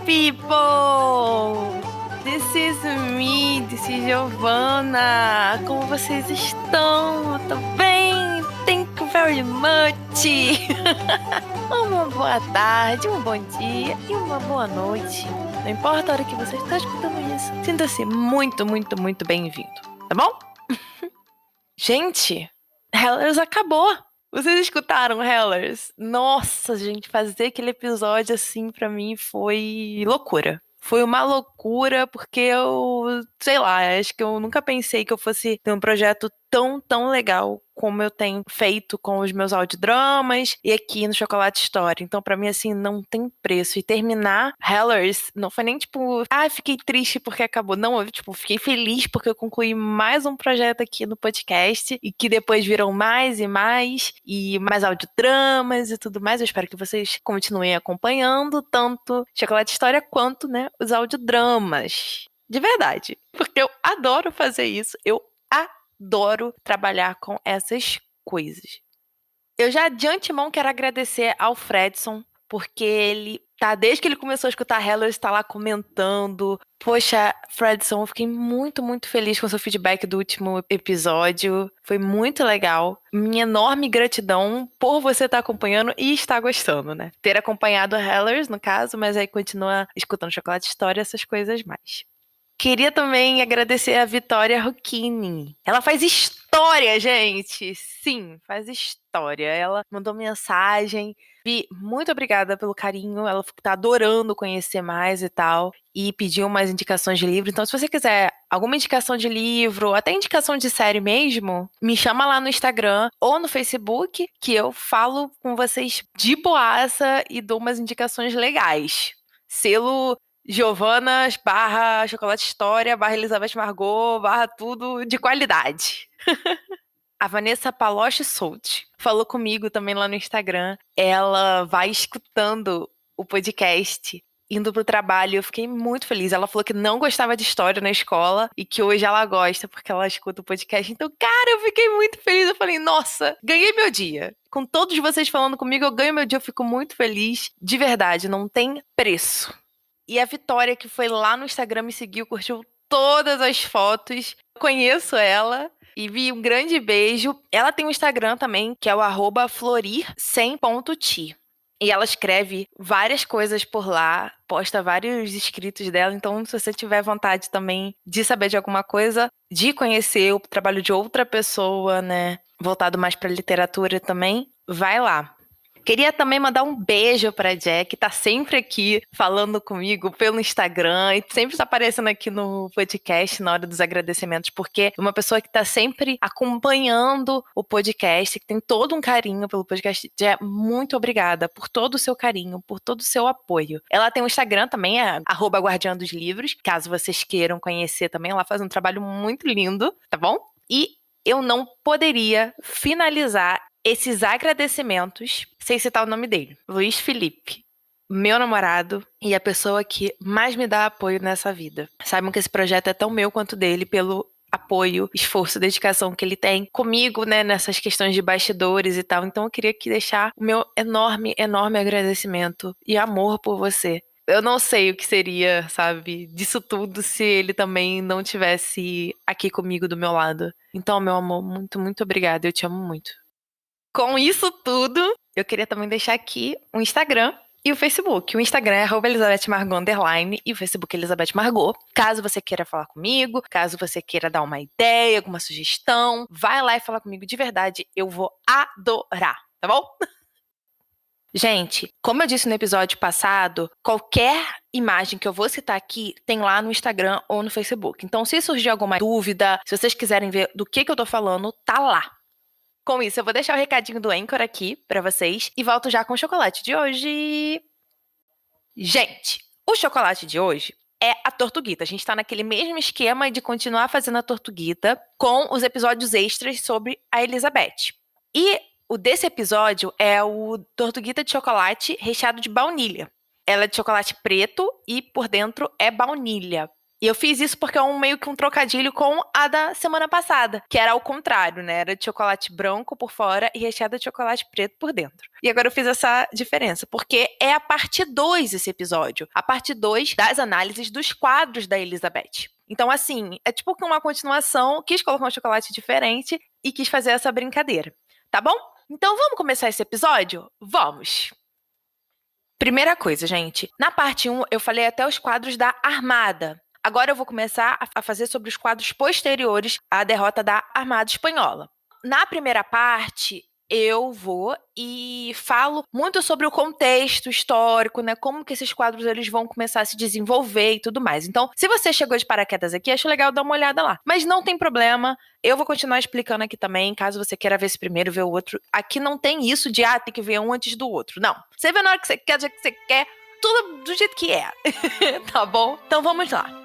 people! This is me, this is Giovanna. Como vocês estão? Tô bem? Thank you very much! Uma boa tarde, um bom dia e uma boa noite. Não importa a hora que você está escutando isso, sinta-se muito, muito, muito bem-vindo, tá bom? Gente, Hellers acabou! Vocês escutaram Hellers? Nossa, gente, fazer aquele episódio assim pra mim foi loucura. Foi uma loucura porque sei lá, acho que eu nunca pensei que eu fosse ter um projeto tão legal como eu tenho feito com os meus audiodramas e aqui no Chocolate Story. Então, pra mim, assim, não tem preço. E terminar Hellers não foi nem tipo, fiquei triste porque acabou. Não, eu, fiquei feliz porque eu concluí mais um projeto aqui no podcast e que depois viram mais e mais audiodramas e tudo mais. Eu espero que vocês continuem acompanhando tanto Chocolate História quanto, né, os audiodramas. De verdade. Porque eu adoro fazer isso. Eu adoro trabalhar com essas coisas. Eu já de antemão quero agradecer ao Fredson, porque ele desde que ele começou a escutar Hello, está lá comentando. Poxa, Fredson, eu fiquei muito, muito feliz com o seu feedback do último episódio. Foi muito legal. Minha enorme gratidão por você estar acompanhando e estar gostando, né? Ter acompanhado Hellers, no caso, mas aí continua escutando Chocolate História, essas coisas mais. Queria também agradecer a Vitória Rucchini. Ela faz história, gente! Sim, faz história. Ela mandou mensagem. Vi, muito obrigada pelo carinho. Ela tá adorando conhecer mais e tal. E pediu umas indicações de livro. Então, se você quiser alguma indicação de livro, até indicação de série mesmo, me chama lá no Instagram ou no Facebook, que eu falo com vocês de boaça e dou umas indicações legais. Selo Giovanna / Chocolate História / Elizabeth Margot / tudo de qualidade. A Vanessa Paloche Soult falou comigo também lá no Instagram. Ela vai escutando o podcast indo pro trabalho. Eu fiquei muito feliz. Ela falou que não gostava de história na escola e que hoje ela gosta porque ela escuta o podcast. Então, cara, eu fiquei muito feliz. Eu falei, nossa, ganhei meu dia. Com todos vocês falando comigo, eu ganho meu dia. Eu fico muito feliz. De verdade, não tem preço. E a Vitória, que foi lá no Instagram, me seguiu, curtiu todas as fotos. Eu conheço ela e vi um grande beijo. Ela tem um Instagram também, que é o @florir100.ti. E ela escreve várias coisas por lá, posta vários escritos dela. Então, se você tiver vontade também de saber de alguma coisa, de conhecer o trabalho de outra pessoa, né, voltado mais para literatura também, vai lá. Queria também mandar um beijo pra Jack, que tá sempre aqui falando comigo pelo Instagram e sempre está aparecendo aqui no podcast na hora dos agradecimentos, porque é uma pessoa que tá sempre acompanhando o podcast, que tem todo um carinho pelo podcast. Jack, muito obrigada por todo o seu carinho, por todo o seu apoio. Ela tem um Instagram também, é @guardiã dos livros, caso vocês queiram conhecer também. Ela faz um trabalho muito lindo, tá bom? E eu não poderia finalizar esses agradecimentos sem citar o nome dele. Luiz Felipe, meu namorado e a pessoa que mais me dá apoio nessa vida. Saibam que esse projeto é tão meu quanto dele pelo apoio, esforço, dedicação que ele tem comigo, né, nessas questões de bastidores e tal. Então eu queria aqui deixar o meu enorme, enorme agradecimento e amor por você. Eu não sei o que seria, sabe, disso tudo se ele também não tivesse aqui comigo do meu lado. Então, meu amor, muito, muito obrigada. Eu te amo muito. Com isso tudo, eu queria também deixar aqui o Instagram e o Facebook. O Instagram é @ElizabethMargot_ e o Facebook é Elizabeth Margot. Caso você queira falar comigo, caso você queira dar uma ideia, alguma sugestão, vai lá e fala comigo de verdade. Eu vou adorar, tá bom? Gente, como eu disse no episódio passado, qualquer imagem que eu vou citar aqui tem lá no Instagram ou no Facebook. Então, se surgir alguma dúvida, se vocês quiserem ver do que eu tô falando, tá lá. Com isso, eu vou deixar o recadinho do Anchor aqui pra vocês e volto já com o chocolate de hoje. Gente, o chocolate de hoje é a Tortuguita. A gente tá naquele mesmo esquema de continuar fazendo a Tortuguita com os episódios extras sobre a Elizabeth. E o desse episódio é o Tortuguita de chocolate recheado de baunilha. Ela é de chocolate preto e por dentro é baunilha. E eu fiz isso porque é meio que um trocadilho com a da semana passada, que era ao contrário, né? Era de chocolate branco por fora e recheada de chocolate preto por dentro. E agora eu fiz essa diferença, porque é a parte 2 esse episódio. A parte 2 das análises dos quadros da Elizabeth. Então, assim, é tipo que uma continuação, quis colocar um chocolate diferente e quis fazer essa brincadeira. Tá bom? Então, vamos começar esse episódio? Vamos! Primeira coisa, gente. Na parte 1, eu falei até os quadros da Armada. Agora eu vou começar a fazer sobre os quadros posteriores à derrota da Armada Espanhola. Na primeira parte, eu vou e falo muito sobre o contexto histórico, né? Como que esses quadros eles vão começar a se desenvolver e tudo mais. Então, se você chegou de paraquedas aqui, acho legal dar uma olhada lá. Mas não tem problema, eu vou continuar explicando aqui também, caso você queira ver esse primeiro, ver o outro. Aqui não tem isso de, tem que ver um antes do outro. Não. Você vê na hora que você quer, do jeito que você quer, tudo do jeito que é. Tá bom? Então vamos lá.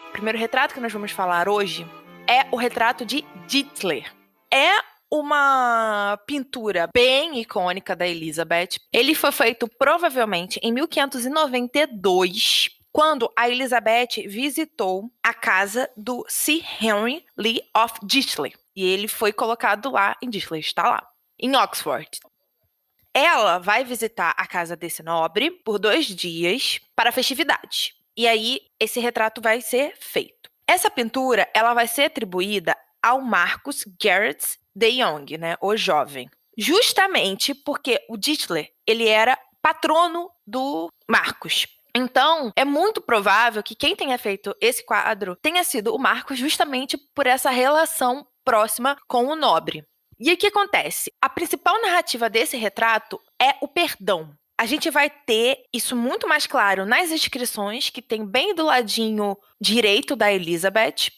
O primeiro retrato que nós vamos falar hoje é o retrato de Dittler. É uma pintura bem icônica da Elizabeth. Ele foi feito provavelmente em 1592, quando a Elizabeth visitou a casa do Sir Henry Lee of Dittler. E ele foi colocado lá em Dittler, está lá, em Oxford. Ela vai visitar a casa desse nobre por 2 dias para festividade. E aí, esse retrato vai ser feito. Essa pintura, ela vai ser atribuída ao Marcus Garrett de Young, né, o jovem. Justamente porque o Dittler, ele era patrono do Marcus. Então, é muito provável que quem tenha feito esse quadro tenha sido o Marcus justamente por essa relação próxima com o nobre. E aí, o que acontece? A principal narrativa desse retrato é o perdão. A gente vai ter isso muito mais claro nas inscrições, que tem bem do ladinho direito da Elizabeth.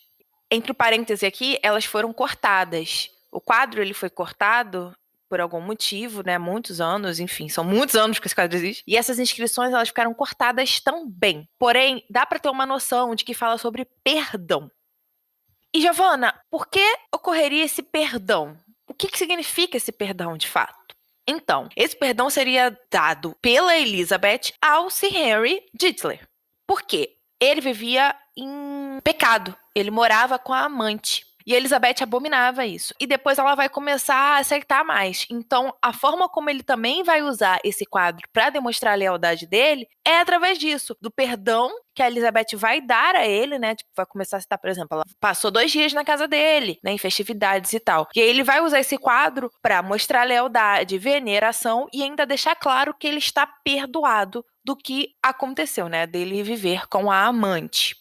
Entre parênteses aqui, elas foram cortadas. O quadro ele foi cortado por algum motivo, né? Muitos anos, enfim, são muitos anos que esse quadro existe. E essas inscrições elas ficaram cortadas também. Porém, dá para ter uma noção de que fala sobre perdão. E Giovana, por que ocorreria esse perdão? O que significa esse perdão de fato? Então, esse perdão seria dado pela Elizabeth ao Sir Henry Dittler. Por quê? Ele vivia em pecado. Ele morava com a amante. E a Elizabeth abominava isso. E depois ela vai começar a aceitar mais. Então, a forma como ele também vai usar esse quadro para demonstrar a lealdade dele é através disso, do perdão que a Elizabeth vai dar a ele, né? Tipo, vai começar a citar, por exemplo, ela passou 2 dias na casa dele, né? Em festividades e tal. E aí ele vai usar esse quadro para mostrar lealdade, veneração e ainda deixar claro que ele está perdoado do que aconteceu, né? Dele viver com a amante.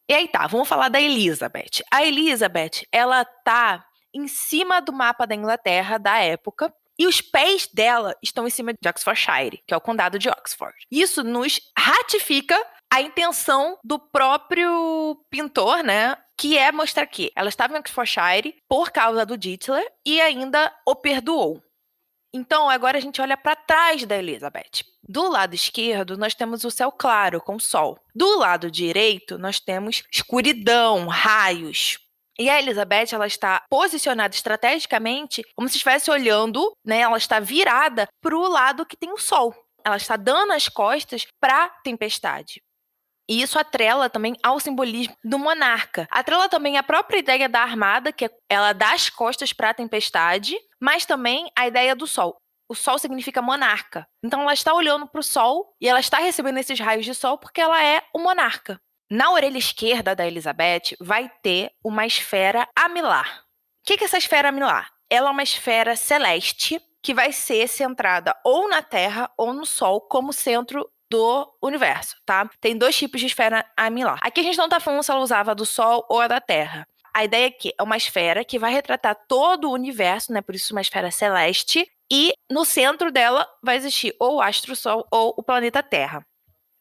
E aí tá, vamos falar da Elizabeth. A Elizabeth, ela tá em cima do mapa da Inglaterra da época e os pés dela estão em cima de Oxfordshire, que é o condado de Oxford. Isso nos ratifica a intenção do próprio pintor, né? Que é mostrar que ela estava em Oxfordshire por causa do Dittler e ainda o perdoou. Então, agora a gente olha para trás da Elizabeth. Do lado esquerdo, nós temos o céu claro, com sol. Do lado direito, nós temos escuridão, raios. E a Elizabeth, ela está posicionada estrategicamente como se estivesse olhando, né? Ela está virada para o lado que tem o sol. Ela está dando as costas para a tempestade. E isso atrela também ao simbolismo do monarca. Atrela também a própria ideia da armada, que ela dá as costas para a tempestade, mas também a ideia do sol. O sol significa monarca. Então ela está olhando para o sol e ela está recebendo esses raios de sol porque ela é o monarca. Na orelha esquerda da Elizabeth vai ter uma esfera amilar. O que é essa esfera amilar? Ela é uma esfera celeste que vai ser centrada ou na Terra ou no Sol como centro do universo, tá? Tem 2 tipos de esfera amilar. Aqui a gente não tá falando se ela usava a do Sol ou a da Terra. A ideia aqui é uma esfera que vai retratar todo o universo, né? Por isso uma esfera celeste. E no centro dela vai existir ou o astro-sol ou o planeta Terra.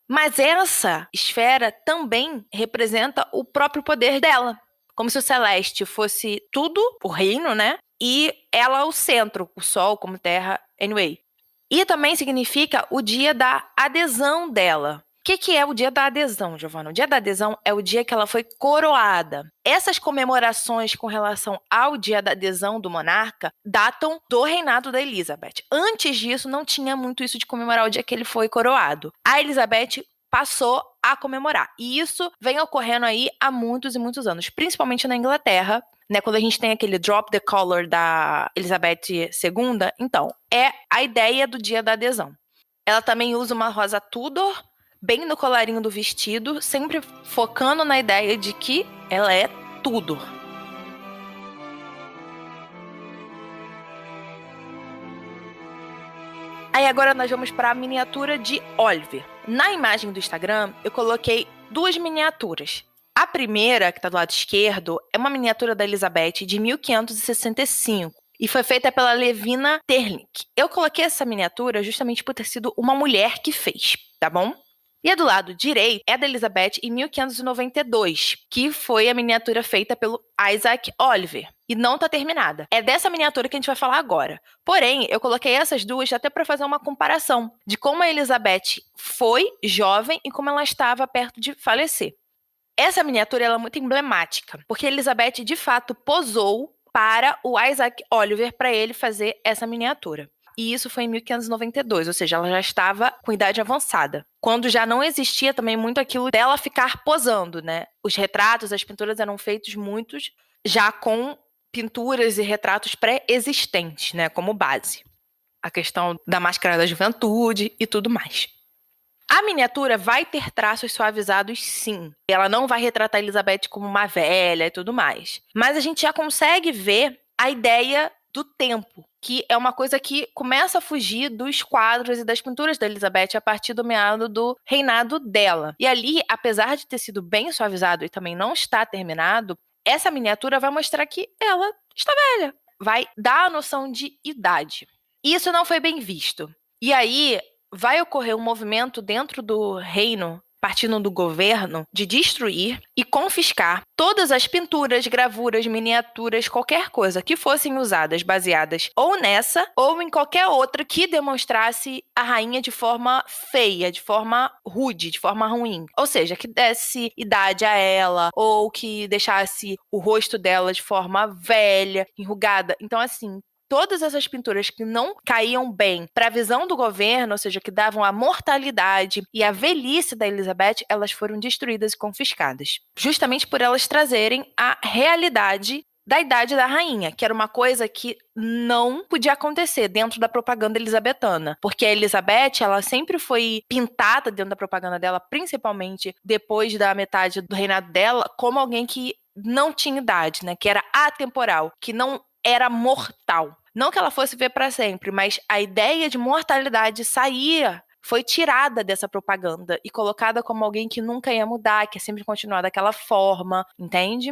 Mas essa esfera também representa o próprio poder dela. Como se o celeste fosse tudo, o reino, né? E ela o centro, o Sol como Terra, anyway. E também significa o dia da adesão dela. que é o dia da adesão, Giovana? O dia da adesão é o dia que ela foi coroada. Essas comemorações com relação ao dia da adesão do monarca datam do reinado da Elizabeth. Antes disso, não tinha muito isso de comemorar o dia que ele foi coroado. A Elizabeth passou a comemorar. E isso vem ocorrendo aí há muitos e muitos anos, principalmente na Inglaterra, né? Quando a gente tem aquele drop the collar da Elizabeth II, então, é a ideia do dia da adesão. Ela também usa uma rosa Tudor, bem no colarinho do vestido, sempre focando na ideia de que ela é Tudor. Aí agora nós vamos para a miniatura de Oliver. Na imagem do Instagram, eu coloquei duas miniaturas. A primeira, que está do lado esquerdo, é uma miniatura da Elizabeth de 1565. E foi feita pela Levina Terlink. Eu coloquei essa miniatura justamente por ter sido uma mulher que fez, tá bom? E a do lado direito é da Elizabeth em 1592, que foi a miniatura feita pelo Isaac Oliver. E não tá terminada. É dessa miniatura que a gente vai falar agora. Porém, eu coloquei essas duas até para fazer uma comparação de como a Elizabeth foi jovem e como ela estava perto de falecer. Essa miniatura ela é muito emblemática, porque a Elizabeth de fato posou para o Isaac Oliver para ele fazer essa miniatura. E isso foi em 1592, ou seja, ela já estava com idade avançada. Quando já não existia também muito aquilo dela ficar posando, né? Os retratos, as pinturas eram feitos muitos já com pinturas e retratos pré-existentes, né? Como base. A questão da máscara da juventude e tudo mais. A miniatura vai ter traços suavizados, sim. Ela não vai retratar a Elizabeth como uma velha e tudo mais. Mas a gente já consegue ver a ideia do tempo, que é uma coisa que começa a fugir dos quadros e das pinturas da Elizabeth a partir do meado do reinado dela. E ali, apesar de ter sido bem suavizado e também não está terminado, essa miniatura vai mostrar que ela está velha. Vai dar a noção de idade. Isso não foi bem visto. E aí vai ocorrer um movimento dentro do reino, partindo do governo, de destruir e confiscar todas as pinturas, gravuras, miniaturas, qualquer coisa que fossem usadas baseadas ou nessa ou em qualquer outra que demonstrasse a rainha de forma feia, de forma rude, de forma ruim. Ou seja, que desse idade a ela ou que deixasse o rosto dela de forma velha, enrugada. Então, assim, todas essas pinturas que não caíam bem para a visão do governo, ou seja, que davam a mortalidade e a velhice da Elizabeth, elas foram destruídas e confiscadas. Justamente por elas trazerem a realidade da idade da rainha, que era uma coisa que não podia acontecer dentro da propaganda elizabetana. Porque a Elizabeth, ela sempre foi pintada dentro da propaganda dela, principalmente depois da metade do reinado dela, como alguém que não tinha idade, né? Que era atemporal, que não era mortal. Não que ela fosse ver para sempre, mas a ideia de mortalidade foi tirada dessa propaganda e colocada como alguém que nunca ia mudar, que ia sempre continuar daquela forma, entende?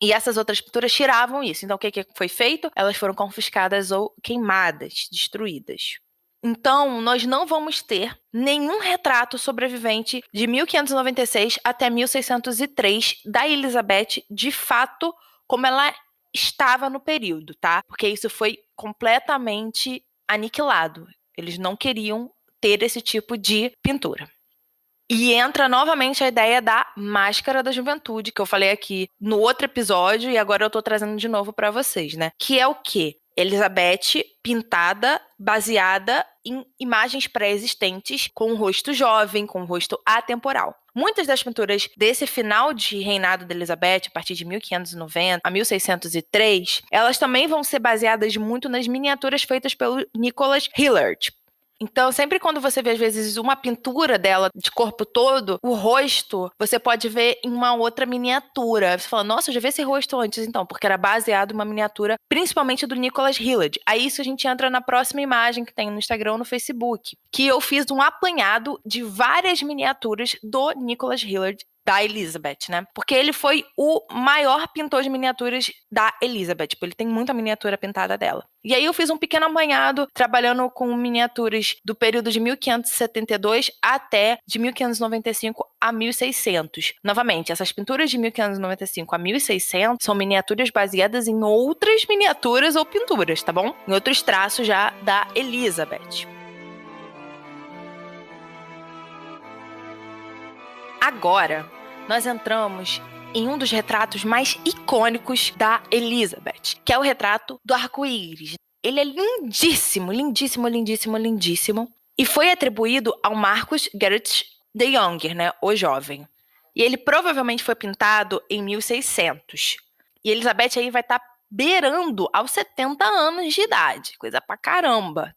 E essas outras pinturas tiravam isso. Então, o que foi feito? Elas foram confiscadas ou queimadas, destruídas. Então, nós não vamos ter nenhum retrato sobrevivente de 1596 até 1603 da Elizabeth, de fato, como ela estava no período, tá? Porque isso foi completamente aniquilado. Eles não queriam ter esse tipo de pintura. E entra novamente a ideia da máscara da juventude, que eu falei aqui no outro episódio e agora eu tô trazendo de novo para vocês, né? Que é o quê? Elizabeth pintada, baseada em imagens pré-existentes, com um rosto jovem, com um rosto atemporal. Muitas das pinturas desse final de reinado de Elizabeth, a partir de 1590 a 1603, elas também vão ser baseadas muito nas miniaturas feitas pelo Nicholas Hilliard. Então, sempre quando você vê, às vezes, uma pintura dela de corpo todo, o rosto, você pode ver em uma outra miniatura. Você fala, nossa, eu já vi esse rosto antes, então, porque era baseado em uma miniatura, principalmente do Nicholas Hilliard. Aí isso a gente entra na próxima imagem que tem no Instagram ou no Facebook, que eu fiz um apanhado de várias miniaturas do Nicholas Hilliard, da Elizabeth, né? Porque ele foi o maior pintor de miniaturas da Elizabeth. Tipo, ele tem muita miniatura pintada dela. E aí eu fiz um pequeno apanhado trabalhando com miniaturas do período de 1572 até de 1595 a 1600. Novamente, essas pinturas de 1595 a 1600 são miniaturas baseadas em outras miniaturas ou pinturas, tá bom? Em outros traços já da Elizabeth. Agora, nós entramos em um dos retratos mais icônicos da Elizabeth, que é o retrato do arco-íris. Ele é lindíssimo, lindíssimo, lindíssimo, lindíssimo. E foi atribuído ao Marcus Garrett the Younger, né, o jovem. E ele provavelmente foi pintado em 1600. E Elizabeth aí vai estar beirando aos 70 anos de idade. Coisa pra caramba.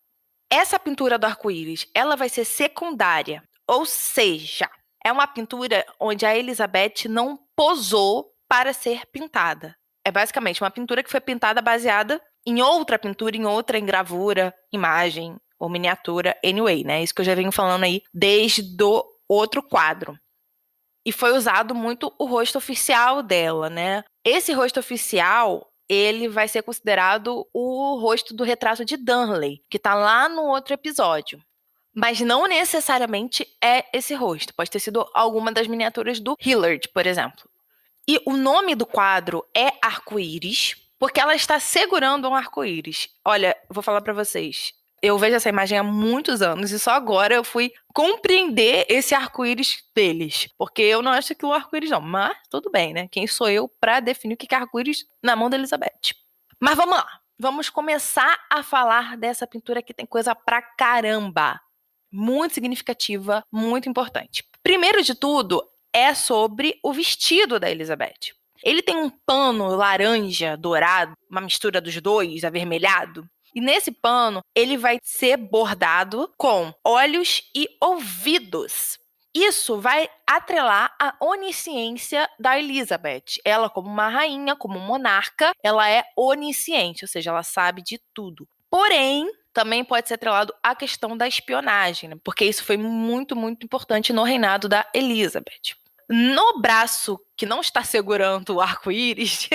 Essa pintura do arco-íris, ela vai ser secundária. Ou seja, é uma pintura onde a Elizabeth não posou para ser pintada. É basicamente uma pintura que foi pintada baseada em outra pintura, em outra engravura, imagem ou miniatura, anyway, né? Isso que eu já venho falando aí desde o outro quadro. E foi usado muito o rosto oficial dela, né? Esse rosto oficial, ele vai ser considerado o rosto do retrato de Darnley, que tá lá no outro episódio. Mas não necessariamente é esse rosto. Pode ter sido alguma das miniaturas do Hillard, por exemplo. E o nome do quadro é Arco-Íris, porque ela está segurando um arco-íris. Olha, vou falar pra vocês. Eu vejo essa imagem há muitos anos e só agora eu fui compreender esse arco-íris deles. Porque eu não acho aquilo arco-íris, não. Mas tudo bem, né? Quem sou eu pra definir o que é arco-íris na mão da Elizabeth? Mas vamos lá. Vamos começar a falar dessa pintura que tem coisa pra caramba. Muito significativa, muito importante. Primeiro de tudo, é sobre o vestido da Elizabeth. Ele tem um pano laranja, dourado, uma mistura dos dois, avermelhado. E nesse pano, ele vai ser bordado com olhos e ouvidos. Isso vai atrelar a onisciência da Elizabeth. Ela, como uma rainha, como monarca, ela é onisciente, ou seja, ela sabe de tudo. Porém, também pode ser atrelado à questão da espionagem, né? Porque isso foi muito, muito importante no reinado da Elizabeth. No braço que não está segurando o arco-íris,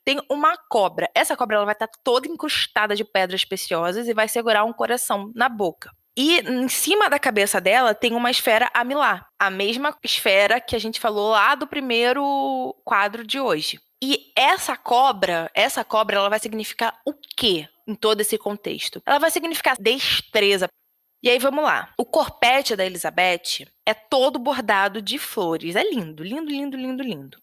tem uma cobra. Essa cobra ela vai estar toda incrustada de pedras preciosas e vai segurar um coração na boca. E em cima da cabeça dela tem uma esfera amilar, a mesma esfera que a gente falou lá do primeiro quadro de hoje. E essa cobra, ela vai significar o quê em todo esse contexto? Ela vai significar destreza. E aí vamos lá. O corpete da Elizabeth é todo bordado de flores. É lindo, lindo, lindo, lindo, lindo.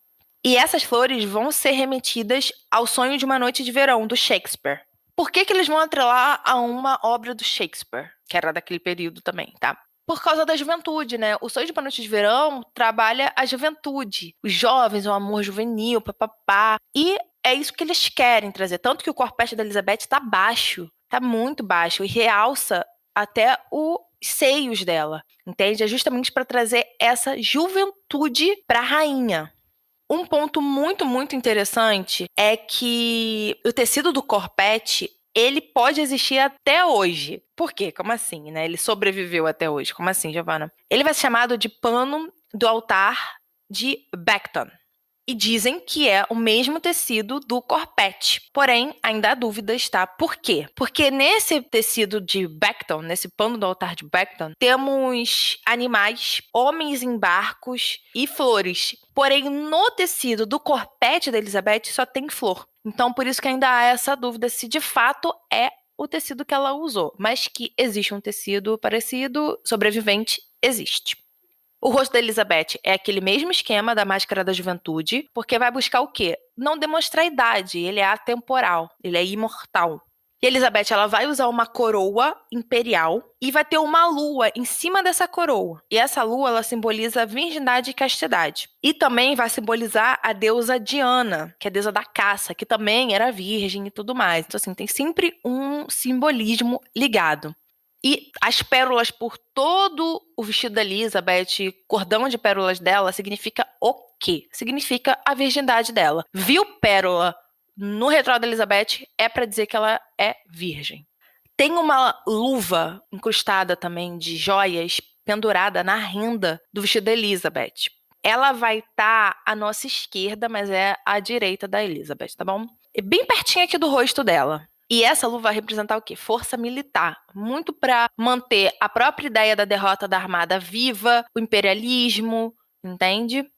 E essas flores vão ser remetidas ao Sonho de uma Noite de Verão, do Shakespeare. Por que eles vão atrelar a uma obra do Shakespeare? Que era daquele período também, tá? Por causa da juventude, né? O Sonho de uma Noite de Verão trabalha a juventude. Os jovens, o amor juvenil, papapá. E é isso que eles querem trazer. Tanto que o corpete da Elizabeth tá baixo. Tá muito baixo. E realça até os seios dela. Entende? É justamente para trazer essa juventude para a rainha. Um ponto muito, muito interessante é que o tecido do corpete, ele pode existir até hoje. Por quê? Como assim, né? Ele sobreviveu até hoje. Como assim, Giovana? Ele vai ser chamado de pano do altar de Beckton. E dizem que é o mesmo tecido do corpete. Porém, ainda há dúvidas, tá? Por quê? Porque nesse tecido de Beckton, nesse pano do altar de Beckton, temos animais, homens em barcos e flores. Porém, no tecido do corpete da Elizabeth só tem flor. Então, por isso que ainda há essa dúvida se de fato é o tecido que ela usou. Mas que existe um tecido parecido, sobrevivente, existe. O rosto da Elizabeth é aquele mesmo esquema da Máscara da Juventude, porque vai buscar o quê? Não demonstrar idade, ele é atemporal, ele é imortal. E a Elizabeth, ela vai usar uma coroa imperial e vai ter uma lua em cima dessa coroa. E essa lua, ela simboliza virgindade e castidade. E também vai simbolizar a deusa Diana, que é a deusa da caça, que também era virgem e tudo mais. Então, assim, tem sempre um simbolismo ligado. E as pérolas por todo o vestido da Elizabeth, cordão de pérolas dela, significa o quê? Significa a virgindade dela. Viu pérola no retrato da Elizabeth, é para dizer que ela é virgem. Tem uma luva incrustada também de joias pendurada na renda do vestido da Elizabeth. Ela vai estar à nossa esquerda, mas é à direita da Elizabeth, tá bom? É bem pertinho aqui do rosto dela. E essa luva vai representar o quê? Força militar. Muito para manter a própria ideia da derrota da Armada viva, o imperialismo, entende?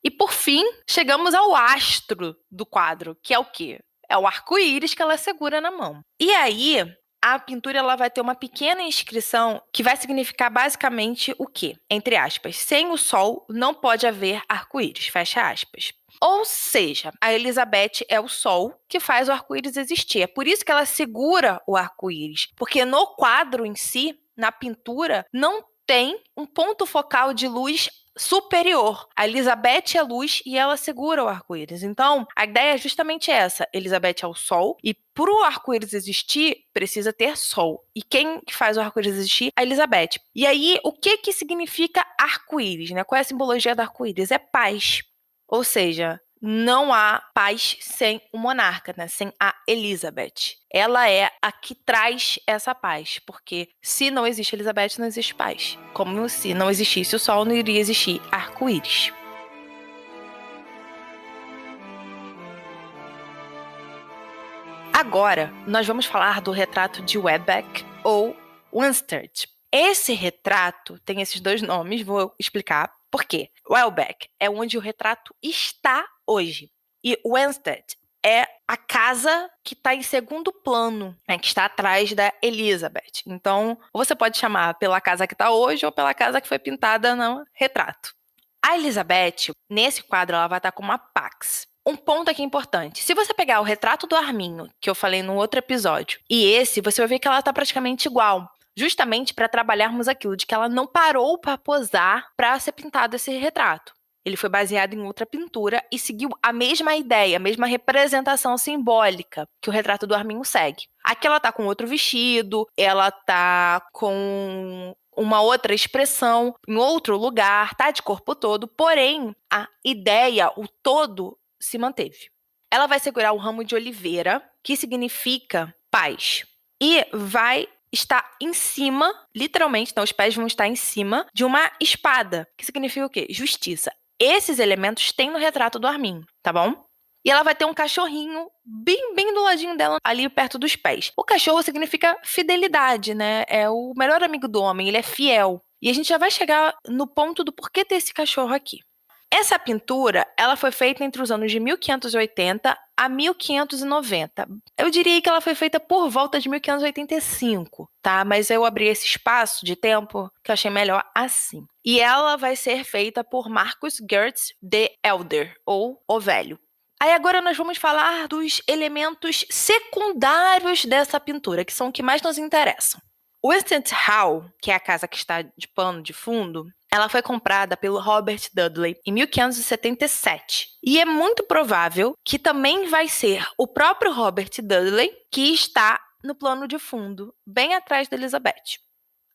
E por fim, chegamos ao astro do quadro, que é o quê? É o arco-íris que ela segura na mão. E aí, a pintura ela vai ter uma pequena inscrição que vai significar basicamente o quê? Entre aspas, sem o sol não pode haver arco-íris, fecha aspas. Ou seja, a Elizabeth é o sol que faz o arco-íris existir. É por isso que ela segura o arco-íris, porque no quadro em si, na pintura, não tem um ponto focal de luz superior. A Elizabeth é luz e ela segura o arco-íris. Então, a ideia é justamente essa. Elizabeth é o sol e para o arco-íris existir, precisa ter sol. E quem faz o arco-íris existir? A Elizabeth. E aí, o que que significa arco-íris, né? Qual é a simbologia do arco-íris? É paz. Ou seja, não há paz sem o monarca, né? Sem a Elizabeth. Ela é a que traz essa paz, porque se não existe Elizabeth, não existe paz. Como se não existisse o sol, não iria existir arco-íris. Agora, nós vamos falar do retrato de Welbeck ou Winsted. Esse retrato tem esses dois nomes, vou explicar por quê. Welbeck é onde o retrato está hoje. E Winsted é a casa que está em segundo plano, né, que está atrás da Elizabeth. Então, você pode chamar pela casa que está hoje ou pela casa que foi pintada no retrato. A Elizabeth, nesse quadro, ela vai estar com uma Pax. Um ponto aqui importante. Se você pegar o retrato do Arminho, que eu falei no outro episódio, e esse, você vai ver que ela está praticamente igual. Justamente para trabalharmos aquilo de que ela não parou para posar para ser pintado esse retrato. Ele foi baseado em outra pintura e seguiu a mesma ideia, a mesma representação simbólica que o retrato do Arminho segue. Aqui ela tá com outro vestido, ela tá com uma outra expressão, em outro lugar, tá de corpo todo, porém, a ideia, o todo, se manteve. Ela vai segurar o ramo de oliveira, que significa paz, e vai está em cima, literalmente, então os pés vão estar em cima de uma espada, que significa o quê? Justiça. Esses elementos tem no retrato do Arminho, tá bom? E ela vai ter um cachorrinho bem do ladinho dela, ali perto dos pés. O cachorro significa fidelidade, né? É o melhor amigo do homem, ele é fiel. E a gente já vai chegar no ponto do porquê ter esse cachorro aqui. Essa pintura, ela foi feita entre os anos de 1580 a 1590. Eu diria que ela foi feita por volta de 1585, tá? Mas eu abri esse espaço de tempo que eu achei melhor assim. E ela vai ser feita por Marcus Goetz the Elder, ou O Velho. Aí agora nós vamos falar dos elementos secundários dessa pintura, que são o que mais nos interessam. Westminster Hall, que é a casa que está de pano de fundo, ela foi comprada pelo Robert Dudley em 1577. E é muito provável que também vai ser o próprio Robert Dudley que está no plano de fundo, bem atrás da Elizabeth.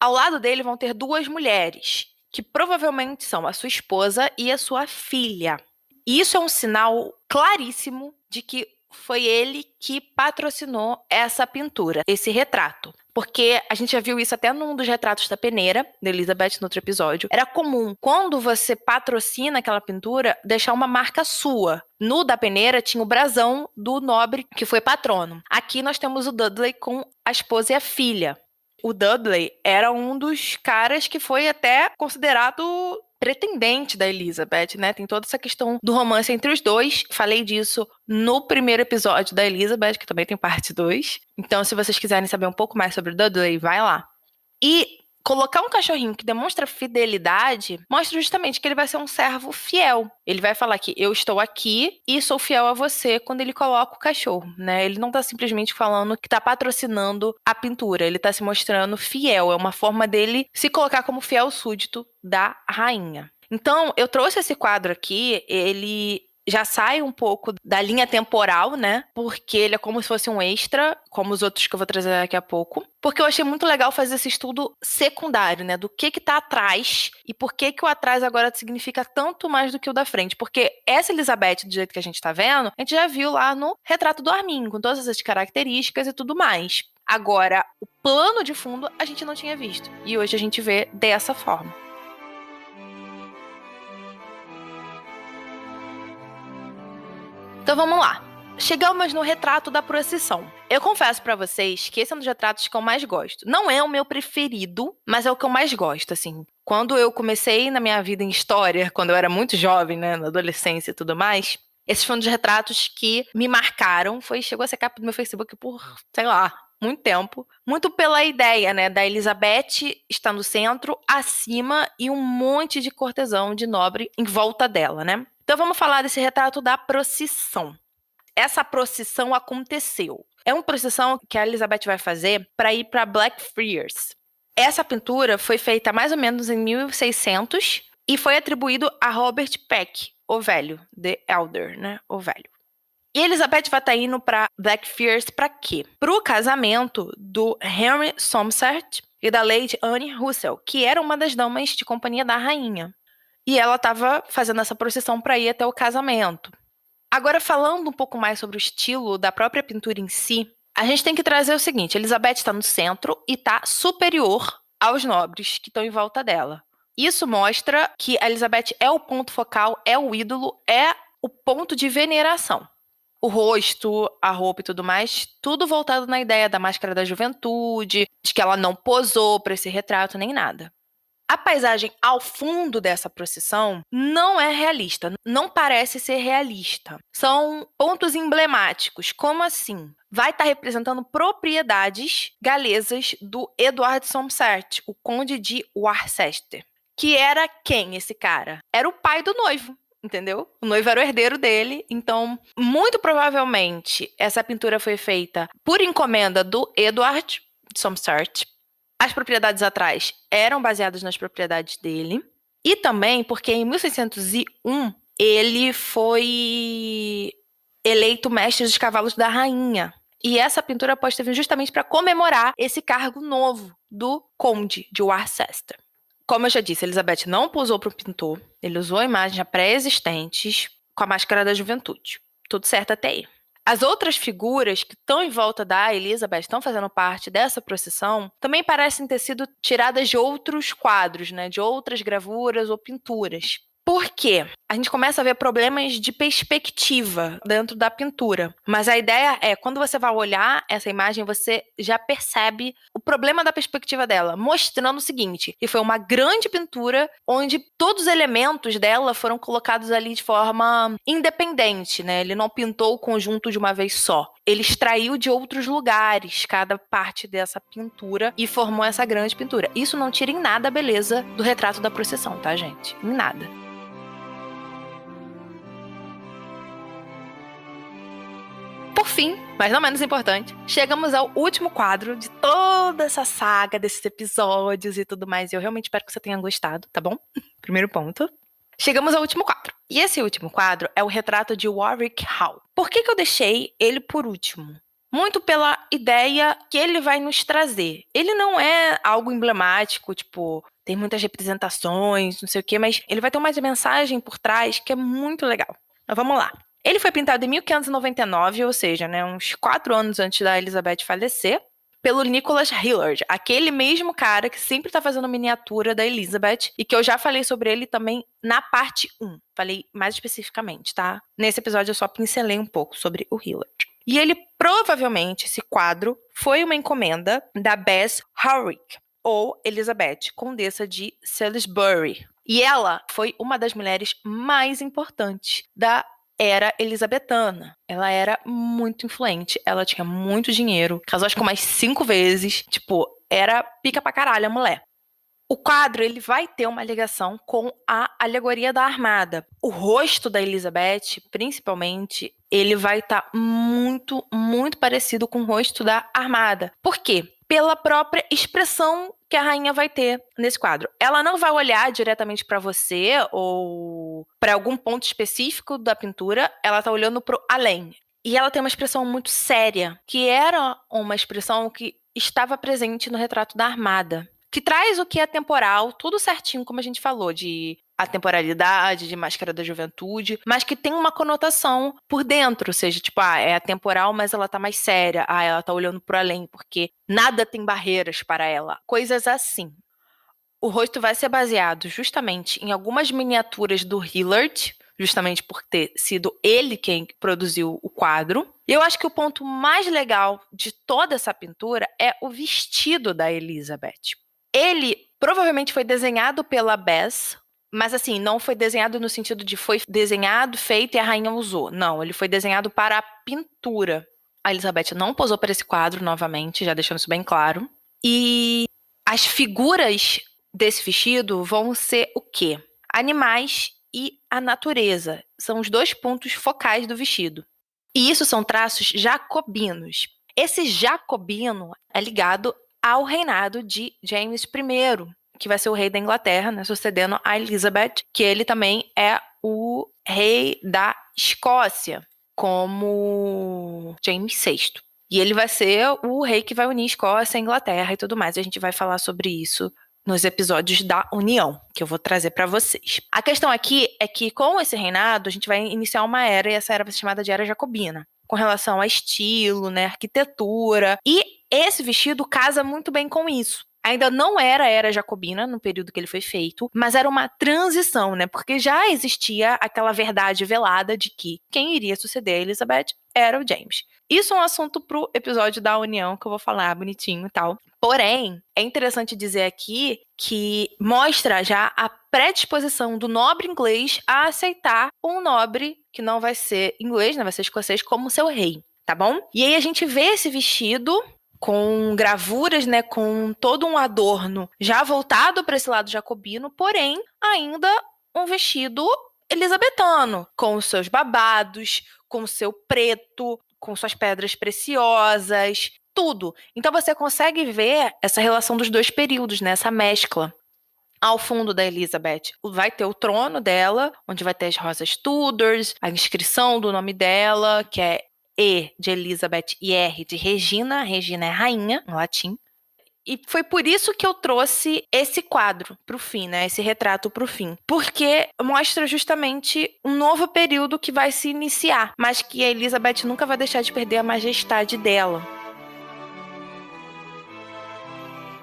Ao lado dele vão ter duas mulheres, que provavelmente são a sua esposa e a sua filha. E isso é um sinal claríssimo de que foi ele que patrocinou essa pintura, esse retrato. Porque a gente já viu isso até num dos retratos da peneira, da Elizabeth, no outro episódio. Era comum, quando você patrocina aquela pintura, deixar uma marca sua. No da peneira tinha o brasão do nobre que foi patrono. Aqui nós temos o Dudley com a esposa e a filha. O Dudley era um dos caras que foi até considerado pretendente da Elizabeth, né? Tem toda essa questão do romance entre os dois. Falei disso no primeiro episódio da Elizabeth, que também tem parte 2. Então, se vocês quiserem saber um pouco mais sobre o Dudley, vai lá. E colocar um cachorrinho que demonstra fidelidade mostra justamente que ele vai ser um servo fiel. Ele vai falar que eu estou aqui e sou fiel a você quando ele coloca o cachorro, né? Ele não está simplesmente falando que está patrocinando a pintura, ele está se mostrando fiel. É uma forma dele se colocar como fiel súdito da rainha. Então, eu trouxe esse quadro aqui, ele já sai um pouco da linha temporal, né? Porque ele é como se fosse um extra, como os outros que eu vou trazer daqui a pouco. Porque eu achei muito legal fazer esse estudo secundário, né? Do que tá atrás e por que o atrás agora significa tanto mais do que o da frente. Porque essa Elizabeth, do jeito que a gente tá vendo, a gente já viu lá no retrato do Arminho, com todas essas características e tudo mais. Agora, o plano de fundo a gente não tinha visto. E hoje a gente vê dessa forma. Então vamos lá. Chegamos no retrato da procissão. Eu confesso pra vocês que esse é um dos retratos que eu mais gosto. Não é o meu preferido, mas é o que eu mais gosto, assim. Quando eu comecei na minha vida em história, quando eu era muito jovem, né, na adolescência e tudo mais, esses foram um dos retratos que me marcaram. Chegou a ser capa do meu Facebook por, sei lá, muito tempo. Muito pela ideia, né, da Elizabeth estar no centro, acima, e um monte de cortesão, de nobre em volta dela, né? Então vamos falar desse retrato da procissão. Essa procissão aconteceu. É uma procissão que a Elizabeth vai fazer para ir para Blackfriars. Essa pintura foi feita mais ou menos em 1600 e foi atribuído a Robert Peck, o velho, The Elder, né? O velho. E Elizabeth vai estar indo para Blackfriars para quê? Para o casamento do Henry Somerset e da Lady Anne Russell, que era uma das damas de companhia da rainha. E ela estava fazendo essa procissão para ir até o casamento. Agora, falando um pouco mais sobre o estilo da própria pintura em si, a gente tem que trazer o seguinte: Elizabeth está no centro e está superior aos nobres que estão em volta dela. Isso mostra que a Elizabeth é o ponto focal, é o ídolo, é o ponto de veneração. O rosto, a roupa e tudo mais, tudo voltado na ideia da máscara da juventude, de que ela não posou para esse retrato nem nada. A paisagem ao fundo dessa procissão não é realista, não parece ser realista. São pontos emblemáticos. Como assim? Vai estar representando propriedades galesas do Edward Somerset, o conde de Worcester. Que era quem esse cara? Era o pai do noivo. Entendeu? O noivo era o herdeiro dele, então, muito provavelmente, essa pintura foi feita por encomenda do Edward Somerset. As propriedades atrás eram baseadas nas propriedades dele. E também porque em 1601 ele foi eleito mestre dos cavalos da rainha. E essa pintura pode ter vindo justamente para comemorar esse cargo novo do conde de Worcester. Como eu já disse, Elizabeth não posou para o pintor. Ele usou imagens já pré-existentes com a máscara da juventude. Tudo certo até aí. As outras figuras que estão em volta da Elizabeth, estão fazendo parte dessa procissão, também parecem ter sido tiradas de outros quadros, né? De outras gravuras ou pinturas. Por quê? A gente começa a ver problemas de perspectiva dentro da pintura. Mas a ideia é, quando você vai olhar essa imagem, você já percebe o problema da perspectiva dela, mostrando o seguinte: que foi uma grande pintura onde todos os elementos dela foram colocados ali de forma independente, né? Ele não pintou o conjunto de uma vez só. Ele extraiu de outros lugares cada parte dessa pintura e formou essa grande pintura. Isso não tira em nada a beleza do retrato da procissão, tá, gente? Em nada. Por fim, mas não menos importante, chegamos ao último quadro de toda essa saga, desses episódios e tudo mais. Eu realmente espero que você tenha gostado, tá bom? Primeiro ponto. Chegamos ao último quadro. E esse último quadro é o retrato de Warwick Hall. Por que eu deixei ele por último? Muito pela ideia que ele vai nos trazer. Ele não é algo emblemático, tipo, tem muitas representações, não sei o quê, mas ele vai ter uma mensagem por trás que é muito legal. Então vamos lá. Ele foi pintado em 1599, ou seja, né, uns 4 anos antes da Elizabeth falecer, pelo Nicholas Hilliard, aquele mesmo cara que sempre está fazendo miniatura da Elizabeth e que eu já falei sobre ele também na parte 1. Falei mais especificamente, tá? Nesse episódio eu só pincelei um pouco sobre o Hilliard. E ele provavelmente, esse quadro, foi uma encomenda da Bess Harwick, ou Elizabeth, condessa de Salisbury. E ela foi uma das mulheres mais importantes da era elizabetana. Ela era muito influente, ela tinha muito dinheiro, casou acho que mais 5 vezes, tipo, era pica pra caralho a mulher. O quadro, ele vai ter uma ligação com a alegoria da armada. O rosto da Elizabeth, principalmente, ele vai estar muito, muito parecido com o rosto da armada. Por quê? Pela própria expressão que a rainha vai ter nesse quadro. Ela não vai olhar diretamente para você ou para algum ponto específico da pintura, ela tá olhando pro além. E ela tem uma expressão muito séria, que era uma expressão que estava presente no retrato da armada, que traz o que é temporal, tudo certinho, como a gente falou, de atemporalidade, de máscara da juventude, mas que tem uma conotação por dentro, ou seja, tipo, é atemporal, mas ela tá mais séria, ela tá olhando pro além, porque nada tem barreiras para ela, coisas assim. O rosto vai ser baseado justamente em algumas miniaturas do Hilliard, justamente por ter sido ele quem produziu o quadro. E eu acho que o ponto mais legal de toda essa pintura é o vestido da Elizabeth. Ele provavelmente foi desenhado pela Bess, mas assim, não foi desenhado no sentido de foi desenhado, feito e a rainha usou. Não, ele foi desenhado para a pintura. A Elizabeth não posou para esse quadro novamente, já deixando isso bem claro. E as figuras desse vestido vão ser o quê? Animais e a natureza. São os 2 pontos focais do vestido. E isso são traços jacobinos. Esse jacobino é ligado ao reinado de James I, que vai ser o rei da Inglaterra, né, sucedendo a Elizabeth, que ele também é o rei da Escócia, como James VI. E ele vai ser o rei que vai unir Escócia, Inglaterra e tudo mais. A gente vai falar sobre isso nos episódios da União, que eu vou trazer para vocês. A questão aqui é que com esse reinado, a gente vai iniciar uma era, e essa era vai ser chamada de Era Jacobina, com relação a estilo, né, arquitetura. E esse vestido casa muito bem com isso. Ainda não era a Era Jacobina no período que ele foi feito, mas era uma transição, né? Porque já existia aquela verdade velada de que quem iria suceder a Elizabeth era o James. Isso é um assunto pro episódio da União, que eu vou falar bonitinho e tal. Porém, é interessante dizer aqui que mostra já a predisposição do nobre inglês a aceitar um nobre que não vai ser inglês, né? Vai ser escocês, como seu rei, tá bom? E aí a gente vê esse vestido com gravuras, né, com todo um adorno já voltado para esse lado jacobino, porém ainda um vestido elisabetano, com os seus babados, com o seu preto, com suas pedras preciosas, tudo. Então você consegue ver essa relação dos 2 períodos, né, essa mescla. Ao fundo da Elizabeth vai ter o trono dela, onde vai ter as rosas Tudors, a inscrição do nome dela, que é E de Elizabeth e R de Regina. Regina é rainha, em latim. E foi por isso que eu trouxe esse quadro pro fim, né? Esse retrato pro fim. Porque mostra justamente um novo período que vai se iniciar, mas que a Elizabeth nunca vai deixar de perder a majestade dela.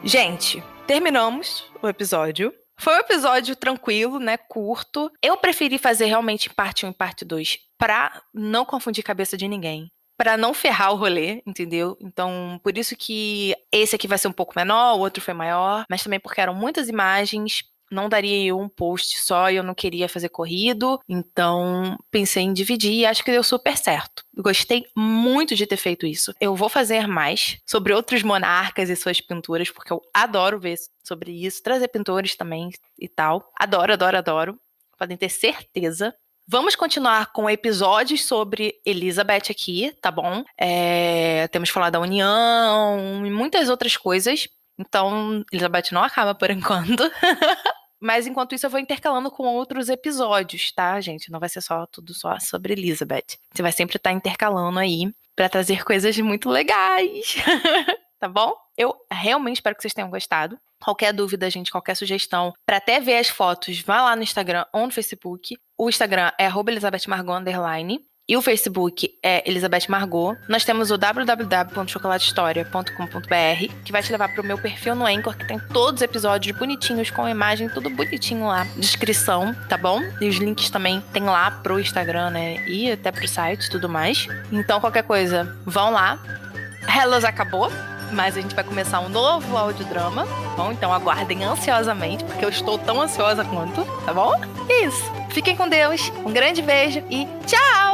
Gente, terminamos o episódio. Foi um episódio tranquilo, né? Curto. Eu preferi fazer realmente parte 1 e parte 2 pra não confundir cabeça de ninguém. Pra não ferrar o rolê, entendeu? Então, por isso que esse aqui vai ser um pouco menor, o outro foi maior. Mas também porque eram muitas imagens. Não daria um post só e eu não queria fazer corrido. Então, pensei em dividir e acho que deu super certo. Gostei muito de ter feito isso. Eu vou fazer mais sobre outros monarcas e suas pinturas, porque eu adoro ver sobre isso. Trazer pintores também e tal. Adoro, adoro, adoro. Podem ter certeza. Vamos continuar com episódios sobre Elizabeth aqui, tá bom? Temos falado da União e muitas outras coisas. Então, Elizabeth não acaba por enquanto. Mas enquanto isso eu vou intercalando com outros episódios, tá, gente? Não vai ser tudo só sobre Elizabeth. Você vai sempre estar intercalando aí pra trazer coisas muito legais. Tá bom? Eu realmente espero que vocês tenham gostado. Qualquer dúvida, gente, qualquer sugestão, pra até ver as fotos, vá lá no Instagram ou no Facebook. O Instagram é @ElizabethMargot_. E o Facebook é Elizabeth Margot. Nós temos o www.chocolatehistoria.com.br, que vai te levar pro meu perfil no Anchor, que tem todos os episódios bonitinhos, com imagem, tudo bonitinho lá. Descrição, tá bom? E os links também tem lá pro Instagram, né? E até pro site e tudo mais. Então, qualquer coisa, vão lá. Hellas acabou, mas a gente vai começar um novo audiodrama, tá bom? Então aguardem ansiosamente, porque eu estou tão ansiosa quanto, tá bom? É isso. Fiquem com Deus, um grande beijo e tchau!